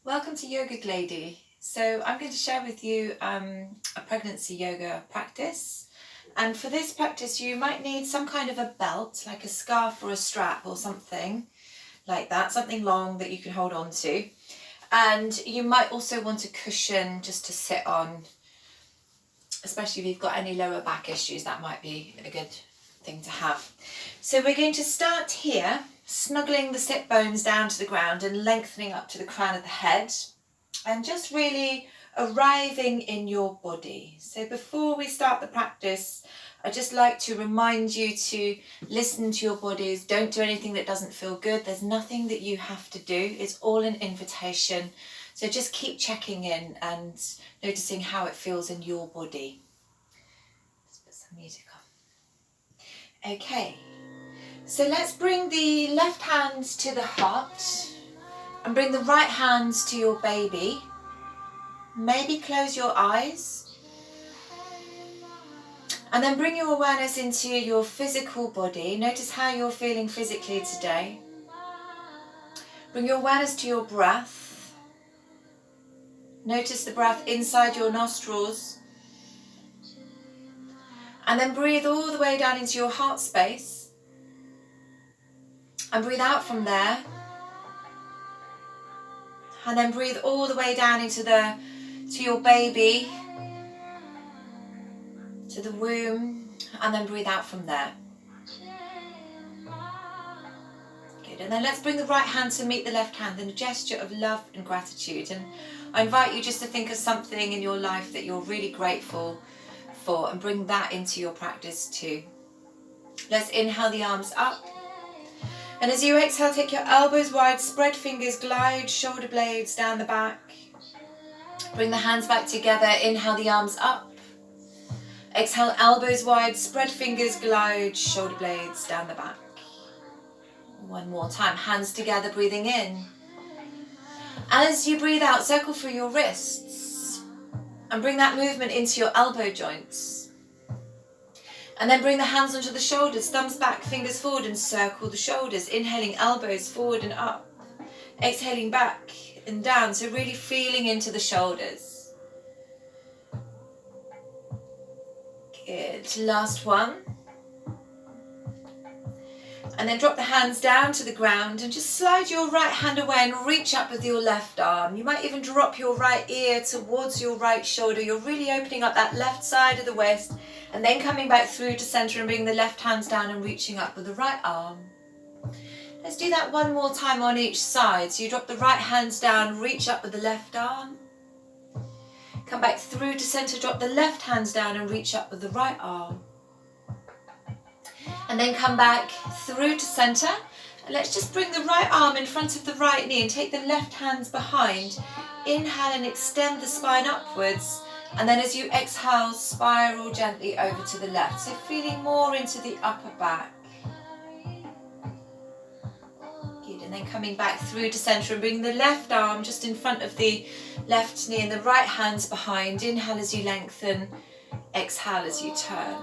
Welcome to Yoga Lady. So I'm going to share with you a pregnancy yoga practice. And for this practice, you might need some kind of a belt, like a scarf or a strap or something like that, something long that you can hold on to. And you might also want a cushion just to sit on, especially if you've got any lower back issues. That might be a good thing to have. So we're going to start here, snuggling the sit bones down to the ground and lengthening up to the crown of the head, and just really arriving in your body. So before we start the practice, I'd just like to remind you to listen to your bodies. Don't do anything that doesn't feel good. There's nothing that you have to do. It's all an invitation. So just keep checking in and noticing how it feels in your body. Let's put some music on. Okay, so let's bring the left hand to the heart and bring the right hand to your baby. Maybe close your eyes and then bring your awareness into your physical body. Notice how you're feeling physically today. Bring your awareness to your breath. Notice the breath inside your nostrils. And then breathe all the way down into your heart space. And breathe out from there. And then breathe all the way down into to your baby, to the womb, and then breathe out from there. Good, and then let's bring the right hand to meet the left hand in a gesture of love and gratitude. And I invite you just to think of something in your life that you're really grateful for and bring that into your practice too. Let's inhale the arms up. And as you exhale, take your elbows wide, spread fingers, glide shoulder blades down the back. Bring the hands back together, inhale the arms up. Exhale, elbows wide, spread fingers, glide shoulder blades down the back. One more time, hands together, breathing in. As you breathe out, circle through your wrists and bring that movement into your elbow joints. And then bring the hands onto the shoulders, thumbs back, fingers forward, and circle the shoulders. Inhaling, elbows forward and up. Exhaling, back and down. So really feeling into the shoulders. Good. Last one. And then drop the hands down to the ground and just slide your right hand away and reach up with your left arm. You might even drop your right ear towards your right shoulder. You're really opening up that left side of the waist, and then coming back through to center and bringing the left hands down and reaching up with the right arm. Let's do that one more time on each side. So you drop the right hands down, reach up with the left arm. Come back through to center, drop the left hands down and reach up with the right arm. And then come back through to center. And let's just bring the right arm in front of the right knee and take the left hands behind. Inhale and extend the spine upwards. And then as you exhale, spiral gently over to the left. So feeling more into the upper back. Good. And then coming back through to center and bring the left arm just in front of the left knee and the right hands behind. Inhale as you lengthen. Exhale as you turn.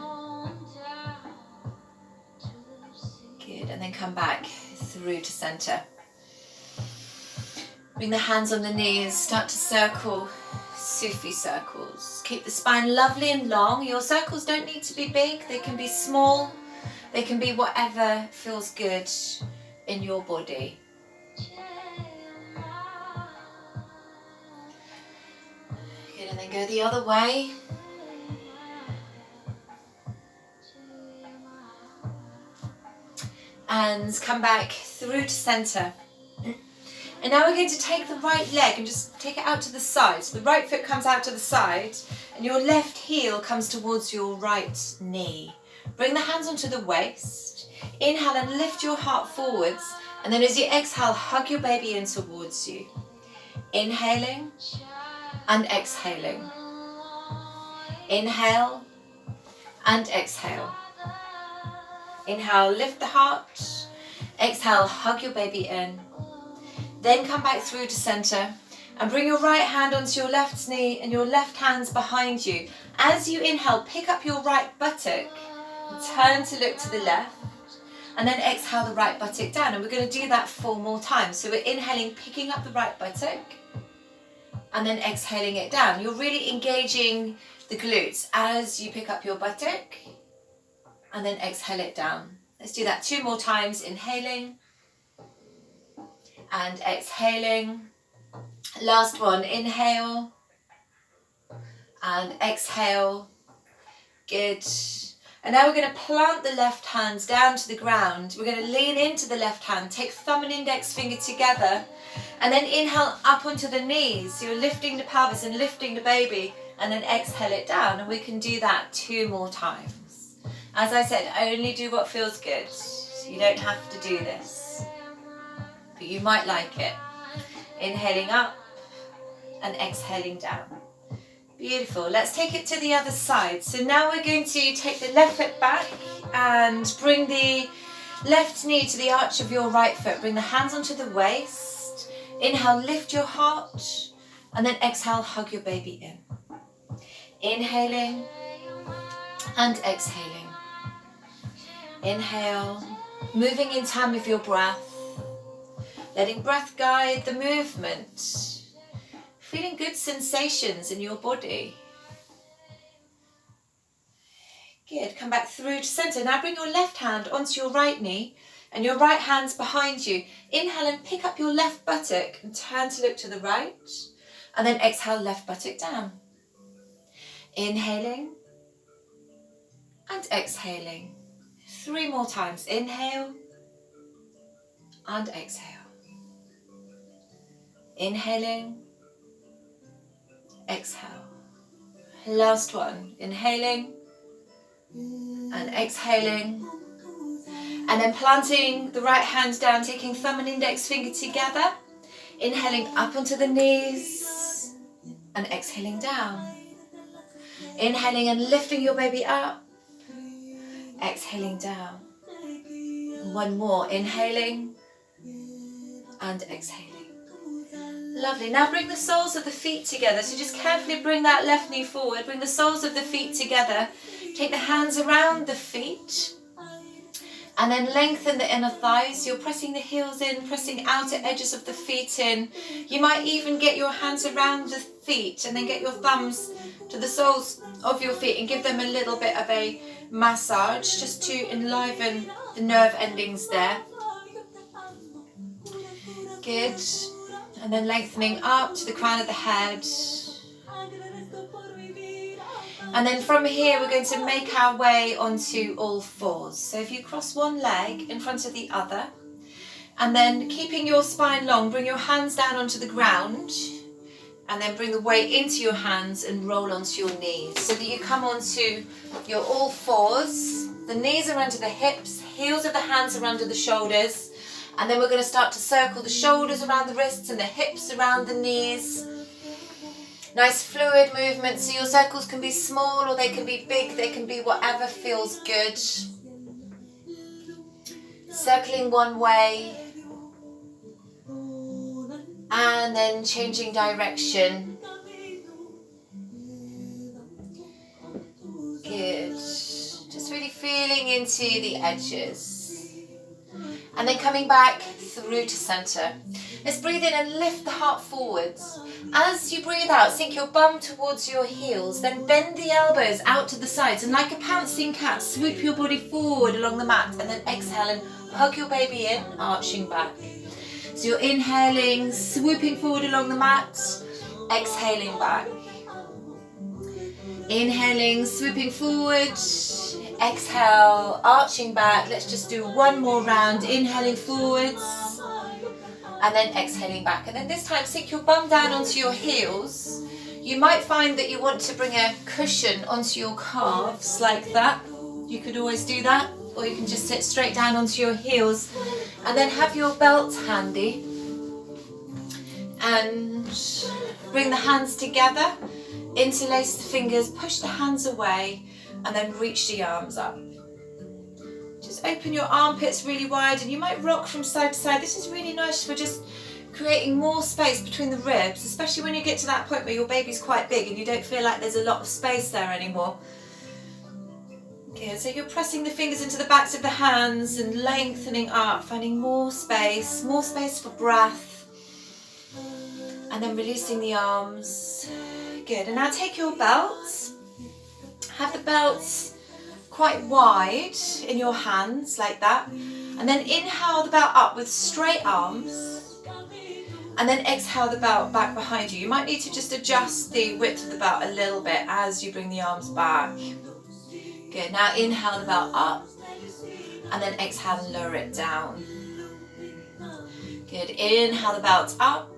Good, and then come back through to center. Bring the hands on the knees, start to circle Sufi circles. Keep the spine lovely and long. Your circles don't need to be big, they can be small, they can be whatever feels good in your body. Good, and then go the other way. And come back through to center. And now we're going to take the right leg and just take it out to the side. So the right foot comes out to the side and your left heel comes towards your right knee. Bring the hands onto the waist. Inhale and lift your heart forwards. And then as you exhale, hug your baby in towards you. Inhaling and exhaling. Inhale and exhale. Inhale, lift the heart. Exhale, hug your baby in. Then come back through to center and bring your right hand onto your left knee and your left hands behind you. As you inhale, pick up your right buttock and turn to look to the left. And then exhale the right buttock down. And we're going to do that 4 more times. So we're inhaling, picking up the right buttock. and then exhaling it down. You're really engaging the glutes as you pick up your buttock and then exhale it down. Let's do that 2 more times, inhaling and exhaling. Last one, inhale and exhale. Good. And now we're going to plant the left hands down to the ground. We're going to lean into the left hand, take thumb and index finger together, and then inhale up onto the knees. So you're lifting the pelvis and lifting the baby, and then exhale it down. And we can do that 2 more times. As I said, only do what feels good. You don't have to do this, but you might like it. Inhaling up and exhaling down. Beautiful. Let's take it to the other side. So now we're going to take the left foot back and bring the left knee to the arch of your right foot. Bring the hands onto the waist. Inhale, lift your heart, and then exhale, hug your baby in. Inhaling and exhaling. Inhale, moving in time with your breath. Letting breath guide the movement. Feeling good sensations in your body. Good, come back through to center. Now bring your left hand onto your right knee and your right hand's behind you. Inhale and pick up your left buttock and turn to look to the right. And then exhale, left buttock down. Inhaling and exhaling. 3 more times. Inhale and exhale. Inhaling. Exhale. Last one. Inhaling and exhaling. And then planting the right hand down, taking thumb and index finger together. Inhaling up onto the knees and exhaling down. Inhaling and lifting your baby up. Exhaling down. 1 more. Inhaling and exhaling. Lovely. Now bring the soles of the feet together. So just carefully bring that left knee forward. Bring the soles of the feet together. Take the hands around the feet. And then lengthen the inner thighs. You're pressing the heels in, pressing outer edges of the feet in. You might even get your hands around the feet and then get your thumbs to the soles of your feet and give them a little bit of a massage just to enliven the nerve endings there. Good. And then lengthening up to the crown of the head. And then from here we're going to make our way onto all fours. So if you cross one leg in front of the other, and then keeping your spine long, bring your hands down onto the ground, and then bring the weight into your hands and roll onto your knees so that you come onto your all fours. The knees are under the hips, heels of the hands are under the shoulders. And then we're going to start to circle the shoulders around the wrists and the hips around the knees. Nice fluid movement, so your circles can be small or they can be big, they can be whatever feels good. Circling one way and then changing direction. Good. Just really feeling into the edges. And then coming back through to center. Let's breathe in and lift the heart forwards. As you breathe out, sink your bum towards your heels, then bend the elbows out to the sides, and like a pouncing cat, swoop your body forward along the mat, and then exhale and hug your baby in, arching back. So you're inhaling, swooping forward along the mat, exhaling back. Inhaling, swooping forward, exhale, arching back. Let's just do 1 more round. Inhaling forwards and then exhaling back. And then this time sink your bum down onto your heels. You might find that you want to bring a cushion onto your calves like that. You could always do that, or you can just sit straight down onto your heels and then have your belt handy and bring the hands together. Interlace the fingers, push the hands away, and then reach the arms up. Just open your armpits really wide, and you might rock from side to side. This is really nice for just creating more space between the ribs, especially when you get to that point where your baby's quite big and you don't feel like there's a lot of space there anymore. Okay, so you're pressing the fingers into the backs of the hands and lengthening up, finding more space for breath. And then releasing the arms. Good. And now take your belts. Have the belts quite wide in your hands, like that. And then inhale the belt up with straight arms. And then exhale the belt back behind you. You might need to just adjust the width of the belt a little bit as you bring the arms back. Good. Now inhale the belt up. And then exhale and lower it down. Good. Inhale the belt up.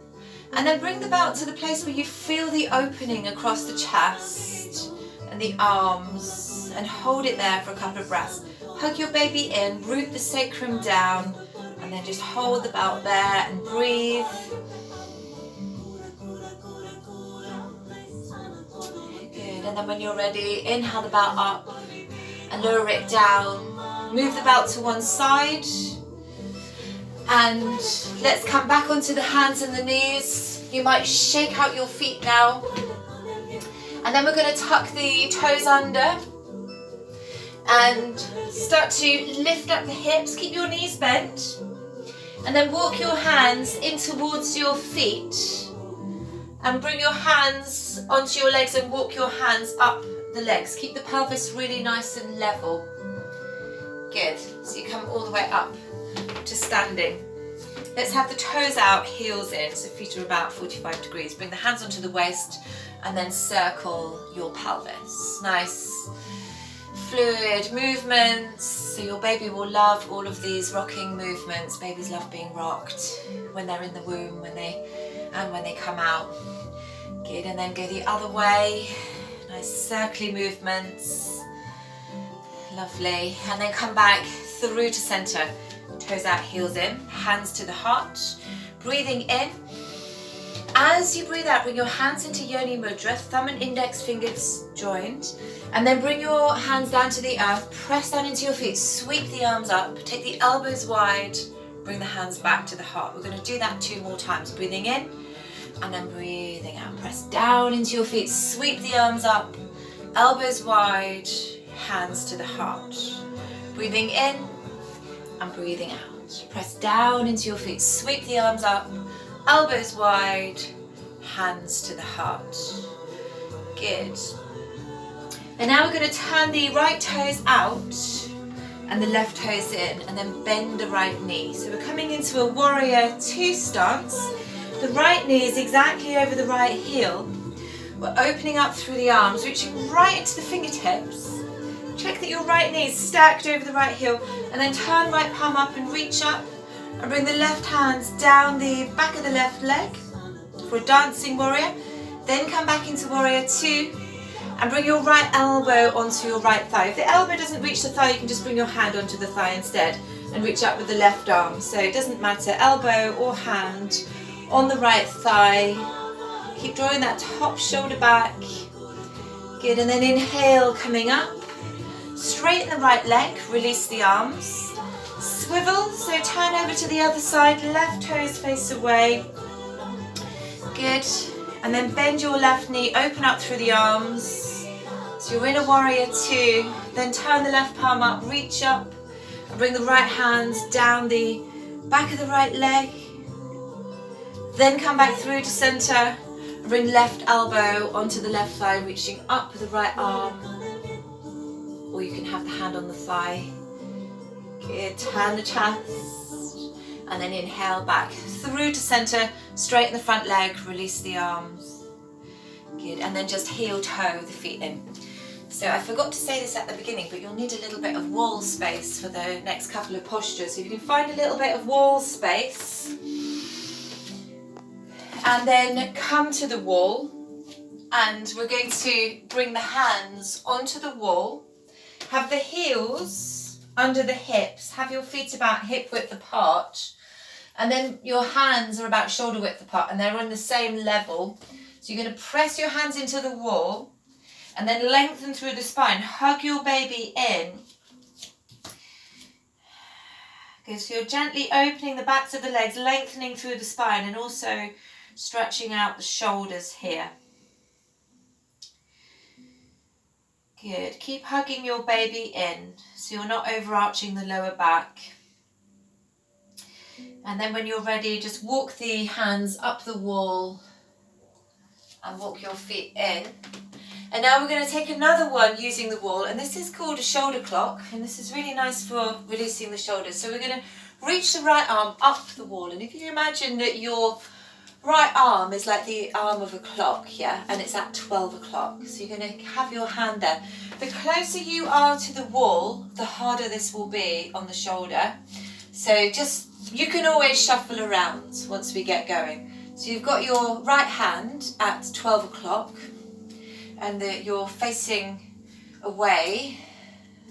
And then bring the belt to the place where you feel the opening across the chest and the arms. And hold it there for a couple of breaths. Hug your baby in. Root the sacrum down. And then just hold the belt there and breathe. Good. And then when you're ready, inhale the belt up and lower it down. Move the belt to one side. And let's come back onto the hands and the knees. You might shake out your feet now. And then we're going to tuck the toes under. And start to lift up the hips. Keep your knees bent. And then walk your hands in towards your feet. And bring your hands onto your legs and walk your hands up the legs. Keep the pelvis really nice and level. Good. So you come all the way up to standing. Let's have the toes out, heels in. So feet are about 45 degrees. Bring the hands onto the waist and then circle your pelvis. Nice fluid movements. So your baby will love all of these rocking movements. Babies love being rocked when they're in the womb, when they come out. Good. And then go the other way. Nice circly movements. Lovely. And then come back through to center. Toes out, heels in. Hands to the heart. Breathing in. As you breathe out, bring your hands into Yoni Mudra. Thumb and index fingers joined. And then bring your hands down to the earth. Press down into your feet. Sweep the arms up. Take the elbows wide. Bring the hands back to the heart. We're going to do that 2 more times. Breathing in. And then breathing out. Press down into your feet. Sweep the arms up. Elbows wide. Hands to the heart. Breathing in and breathing out. Press down into your feet. Sweep the arms up. Elbows wide. Hands to the heart. Good. And now we're going to turn the right toes out and the left toes in, and then bend the right knee. So we're coming into a warrior 2 stance. The right knee is exactly over the right heel. We're opening up through the arms, reaching right into the fingertips. Check that your right knee is stacked over the right heel, and then turn right palm up and reach up and bring the left hands down the back of the left leg for a dancing warrior. Then come back into warrior 2 and bring your right elbow onto your right thigh. If the elbow doesn't reach the thigh, you can just bring your hand onto the thigh instead and reach up with the left arm. So it doesn't matter, elbow or hand on the right thigh. Keep drawing that top shoulder back. Good, and then inhale, coming up. Straighten the right leg, release the arms. Swivel, so turn over to the other side, left toes face away. Good, and then bend your left knee, open up through the arms. So you're in a warrior 2, then turn the left palm up, reach up, and bring the right hands down the back of the right leg. Then come back through to center, and bring left elbow onto the left thigh, reaching up with the right arm. Or you can have the hand on the thigh. Good, turn the chest, and then inhale back through to center, straighten the front leg, release the arms. Good, and then just heel toe the feet in. So I forgot to say this at the beginning, but you'll need a little bit of wall space for the next couple of postures. So if you can find a little bit of wall space, and then come to the wall, and we're going to bring the hands onto the wall. Have the heels under the hips, have your feet about hip width apart, and then your hands are about shoulder width apart and they're on the same level. So you're going to press your hands into the wall and then lengthen through the spine. Hug your baby in. Okay, so you're gently opening the backs of the legs, lengthening through the spine and also stretching out the shoulders here. Good. Keep hugging your baby in so you're not overarching the lower back. And then when you're ready, just walk the hands up the wall and walk your feet in. And now we're going to take another one using the wall, and this is called a shoulder clock, and this is really nice for releasing the shoulders. So we're going to reach the right arm up the wall, and if you imagine that your right arm is like the arm of a clock, yeah, and it's at 12 o'clock. So you're going to have your hand there. The closer you are to the wall, the harder this will be on the shoulder. So you can always shuffle around once we get going. So you've got your right hand at 12 o'clock, and you're facing away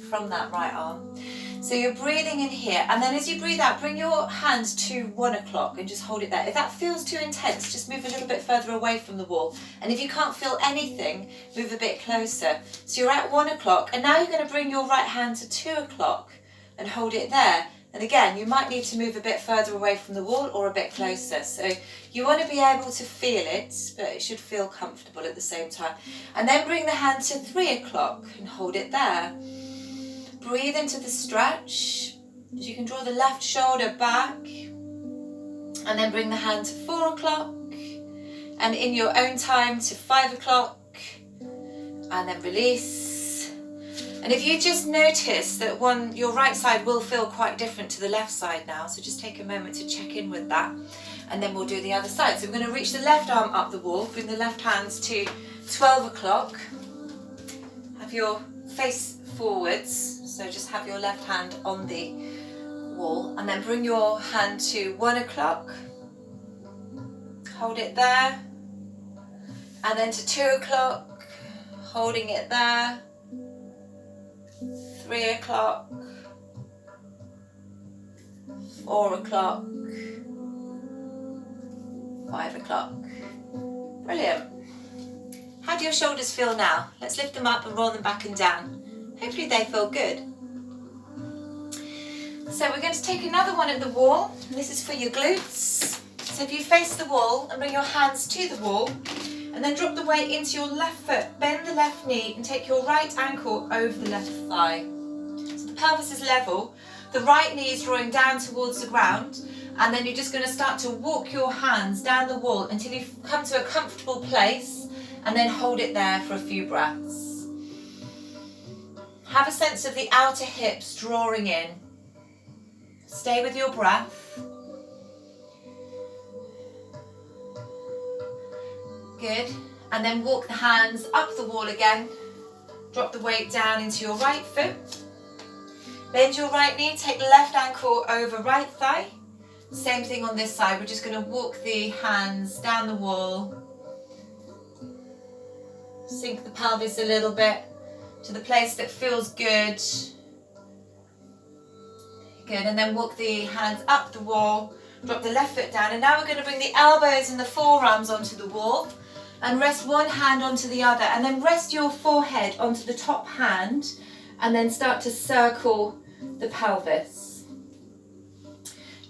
from that right arm. So you're breathing in here, and then as you breathe out, bring your hand to 1 o'clock and just hold it there. If that feels too intense, just move a little bit further away from the wall. And if you can't feel anything, move a bit closer. So you're at 1 o'clock, and now you're going to bring your right hand to 2 o'clock and hold it there. And again, you might need to move a bit further away from the wall or a bit closer. So you want to be able to feel it, but it should feel comfortable at the same time. And then bring the hand to 3 o'clock and hold it there. Breathe into the stretch. So you can draw the left shoulder back. And then bring the hand to 4 o'clock. And in your own time to 5 o'clock. And then release. And if you just notice that your right side will feel quite different to the left side now, so just take a moment to check in with that, and then we'll do the other side. So we're going to reach the left arm up the wall, bring the left hands to 12 o'clock, have your face forwards, so just have your left hand on the wall, and then bring your hand to 1 o'clock, hold it there, and then to 2 o'clock, holding it there, 3 o'clock, 4 o'clock, 5 o'clock. Brilliant. How do your shoulders feel now? Let's lift them up and roll them back and down. Hopefully they feel good. So we're going to take another one at the wall. This is for your glutes. So if you face the wall and bring your hands to the wall, and then drop the weight into your left foot, bend the left knee and take your right ankle over the left thigh. So the pelvis is level, the right knee is drawing down towards the ground, and then you're just going to start to walk your hands down the wall until you come to a comfortable place, and then hold it there for a few breaths. Have a sense of the outer hips drawing in. Stay with your breath. Good. And then walk the hands up the wall again. Drop the weight down into your right foot. Bend your right knee, take left ankle over right thigh. Same thing on this side. We're just going to walk the hands down the wall. Sink the pelvis a little bit to the place that feels good. Good. And then walk the hands up the wall. Drop the left foot down. And now we're going to bring the elbows and the forearms onto the wall. And rest one hand onto the other, and then rest your forehead onto the top hand, and then start to circle the pelvis.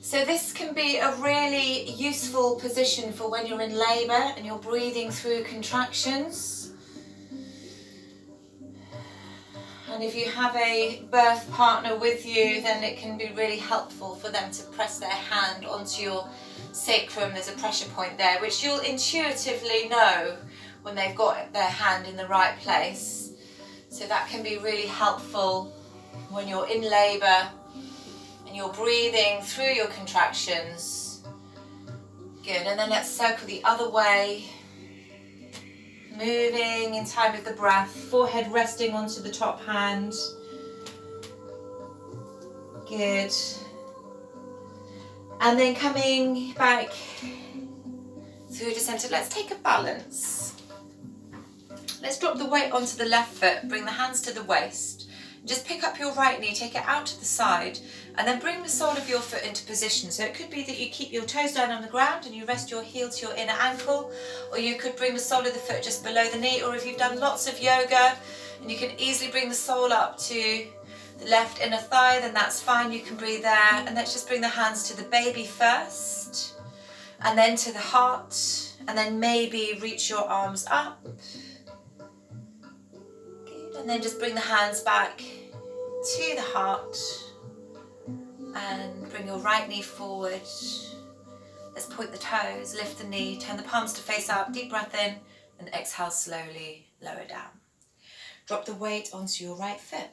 So this can be a really useful position for when you're in labour and you're breathing through contractions. And if you have a birth partner with you, then it can be really helpful for them to press their hand onto your sacrum. There's a pressure point there, which you'll intuitively know when they've got their hand in the right place. So that can be really helpful when you're in labour and you're breathing through your contractions. Good, and then let's circle the other way. Moving in time with the breath, forehead resting onto the top hand. Good. And then coming back through to centre, let's take a balance. Let's drop the weight onto the left foot, bring the hands to the waist. Just pick up your right knee, take it out to the side, and then bring the sole of your foot into position. So it could be that you keep your toes down on the ground and you rest your heel to your inner ankle, or you could bring the sole of the foot just below the knee, or if you've done lots of yoga and you can easily bring the sole up to the left inner thigh, then that's fine, you can breathe there. And let's just bring the hands to the baby first, and then to the heart, and then maybe reach your arms up. Good. And then just bring the hands back to the heart, and bring your right knee forward. Let's point the toes, lift the knee, turn the palms to face up, deep breath in, and exhale slowly, lower down. Drop the weight onto your right foot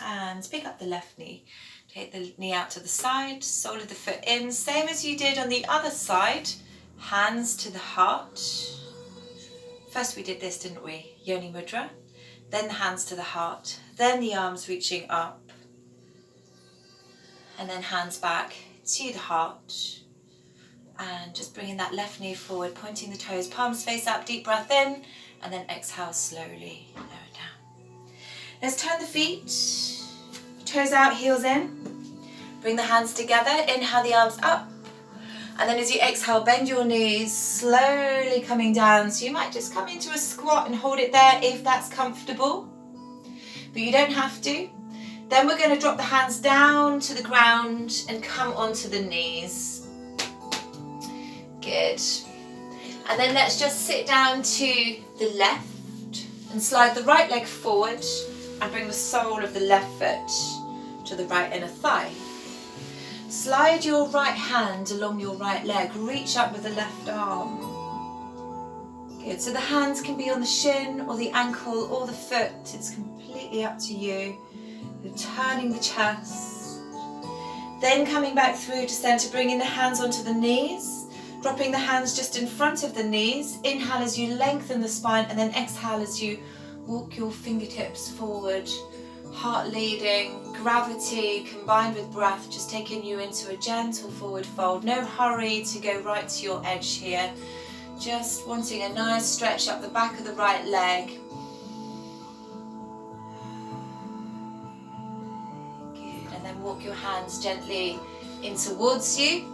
and pick up the left knee. Take the knee out to the side, sole of the foot in, same as you did on the other side, hands to the heart. First we did this, didn't we? Yoni Mudra, then the hands to the heart, then the arms reaching up, and then hands back to the heart, and just bringing that left knee forward, pointing the toes, palms face up, deep breath in, and then exhale slowly, lower down. Let's turn the feet, toes out, heels in. Bring the hands together, inhale the arms up, and then as you exhale, bend your knees, slowly coming down. So you might just come into a squat and hold it there if that's comfortable, but you don't have to. Then we're going to drop the hands down to the ground and come onto the knees. Good. And then let's just sit down to the left and slide the right leg forward and bring the sole of the left foot to the right inner thigh. Slide your right hand along your right leg, reach up with the left arm. Good, so the hands can be on the shin or the ankle or the foot, it's completely up to you. You're turning the chest. Then coming back through to center, bringing the hands onto the knees, dropping the hands just in front of the knees. Inhale as you lengthen the spine, and then exhale as you walk your fingertips forward. Heart leading, gravity combined with breath, just taking you into a gentle forward fold. No hurry to go right to your edge here. Just wanting a nice stretch up the back of the right leg. Good, and then walk your hands gently in towards you.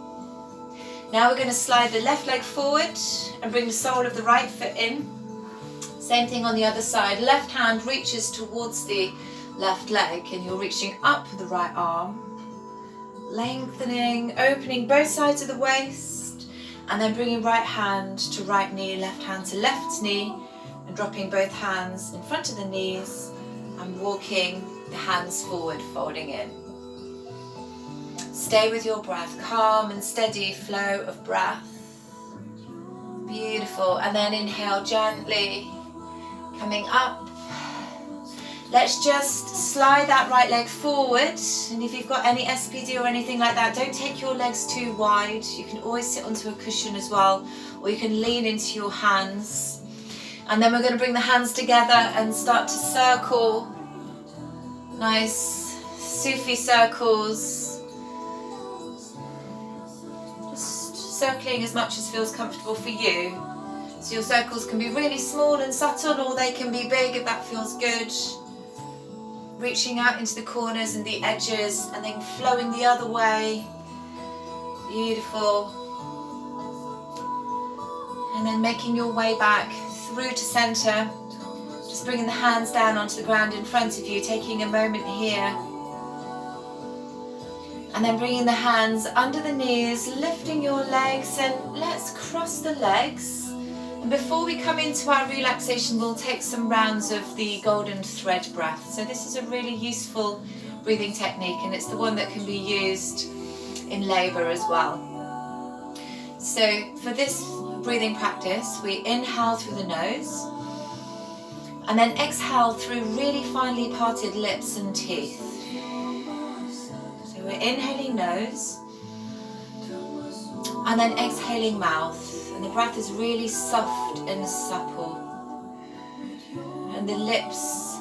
Now we're going to slide the left leg forward and bring the sole of the right foot in. Same thing on the other side. Left hand reaches towards the left leg and you're reaching up the right arm, lengthening, opening both sides of the waist, and then bringing right hand to right knee, left hand to left knee, and dropping both hands in front of the knees and walking the hands forward, folding in. Stay with your breath, calm and steady flow of breath. Beautiful, and then inhale gently, coming up. Let's just slide that right leg forward, and if you've got any SPD or anything like that, don't take your legs too wide. You can always sit onto a cushion as well, or you can lean into your hands. And then we're going to bring the hands together and start to circle. Nice Sufi circles. Just circling as much as feels comfortable for you. So your circles can be really small and subtle, or they can be big if that feels good. Reaching out into the corners and the edges, and then flowing the other way. Beautiful. And then making your way back through to center. Just bringing the hands down onto the ground in front of you, taking a moment here. And then bringing the hands under the knees, lifting your legs, and let's cross the legs. And before we come into our relaxation, we'll take some rounds of the golden thread breath. So this is a really useful breathing technique, and it's the one that can be used in labour as well. So for this breathing practice, we inhale through the nose, and then exhale through really finely parted lips and teeth. So we're inhaling nose, and then exhaling mouth. And the breath is really soft and supple. And the lips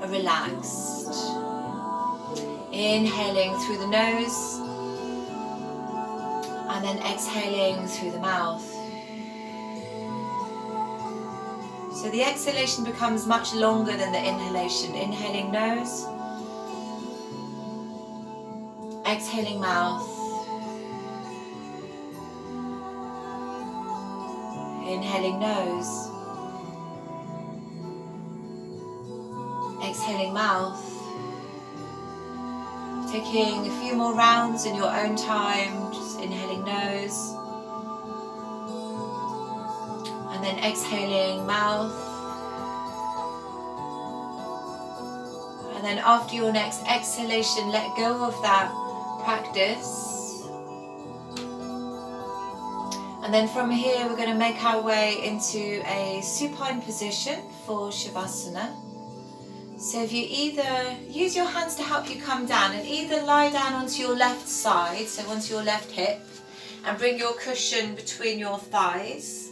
are relaxed. Inhaling through the nose. And then exhaling through the mouth. So the exhalation becomes much longer than the inhalation. Inhaling nose. Exhaling mouth. Inhaling nose, exhaling mouth, taking a few more rounds in your own time, just inhaling nose, and then exhaling mouth, and then after your next exhalation, let go of that practice. And And then from here, we're going to make our way into a supine position for Shavasana. So if you either use your hands to help you come down and either lie down onto your left side, so onto your left hip, and bring your cushion between your thighs,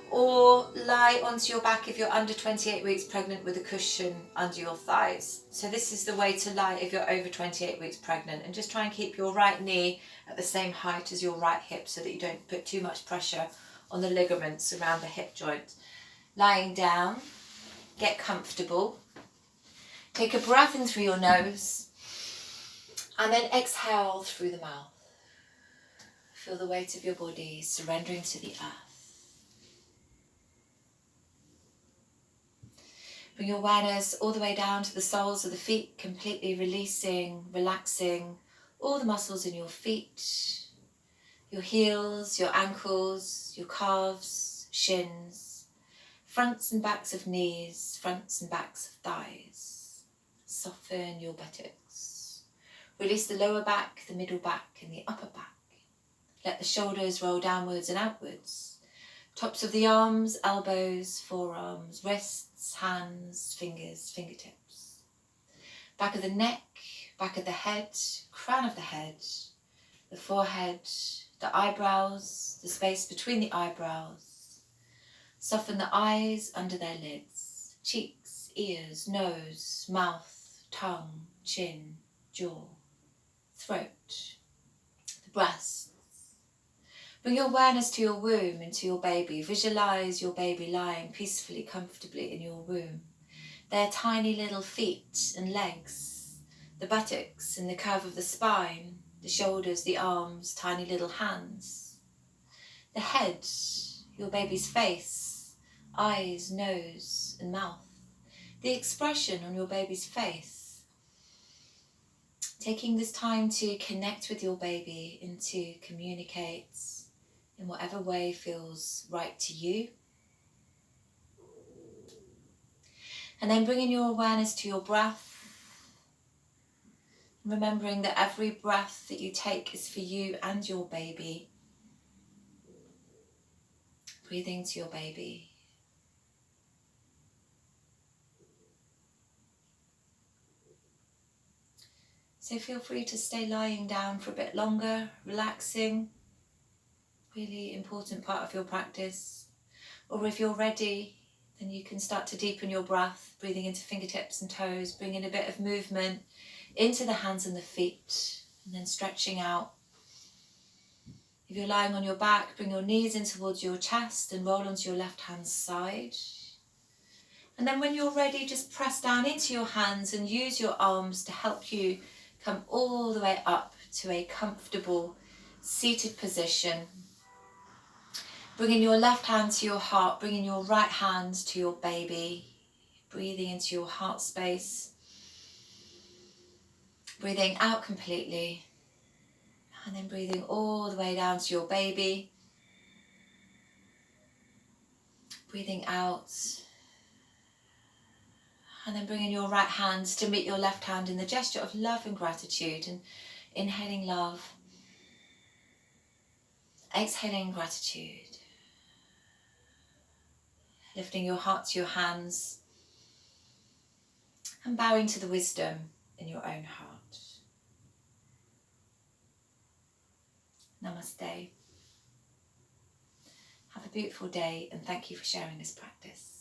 or lie onto your back if you're under 28 weeks pregnant with a cushion under your thighs. So this is the way to lie if you're over 28 weeks pregnant, and just try and keep your right knee at the same height as your right hip so that you don't put too much pressure on the ligaments around the hip joint. Lying down, get comfortable. Take a breath in through your nose and then exhale through the mouth. Feel the weight of your body surrendering to the earth. Bring your awareness all the way down to the soles of the feet, completely releasing, relaxing all the muscles in your feet, your heels, your ankles, your calves, shins, fronts and backs of knees, fronts and backs of thighs. Soften your buttocks. Release the lower back, the middle back and the upper back. Let the shoulders roll downwards and outwards. Tops of the arms, elbows, forearms, wrists, hands, fingers, fingertips. Back of the neck, back of the head, crown of the head, the forehead, the eyebrows, the space between the eyebrows. Soften the eyes under their lids, cheeks, ears, nose, mouth, tongue, chin, jaw, throat, the breasts. Bring your awareness to your womb and to your baby. Visualize your baby lying peacefully, comfortably in your womb. Their tiny little feet and legs, the buttocks and the curve of the spine, the shoulders, the arms, tiny little hands. The head, your baby's face, eyes, nose and mouth. The expression on your baby's face. Taking this time to connect with your baby and to communicate in whatever way feels right to you. And then bringing your awareness to your breath, remembering that every breath that you take is for you and your baby. Breathing to your baby. So feel free to stay lying down for a bit longer, relaxing. Really important part of your practice. Or if you're ready, then you can start to deepen your breath, breathing into fingertips and toes, bringing a bit of movement into the hands and the feet, and then stretching out. If you're lying on your back, bring your knees in towards your chest and roll onto your left hand side. And then when you're ready, just press down into your hands and use your arms to help you come all the way up to a comfortable seated position. Bringing your left hand to your heart, bringing your right hand to your baby. Breathing into your heart space. Breathing out completely. And then breathing all the way down to your baby. Breathing out. And then bringing your right hand to meet your left hand in the gesture of love and gratitude. And inhaling love. Exhaling gratitude. Lifting your heart to your hands. And bowing to the wisdom in your own heart. Namaste. Have a beautiful day and thank you for sharing this practice.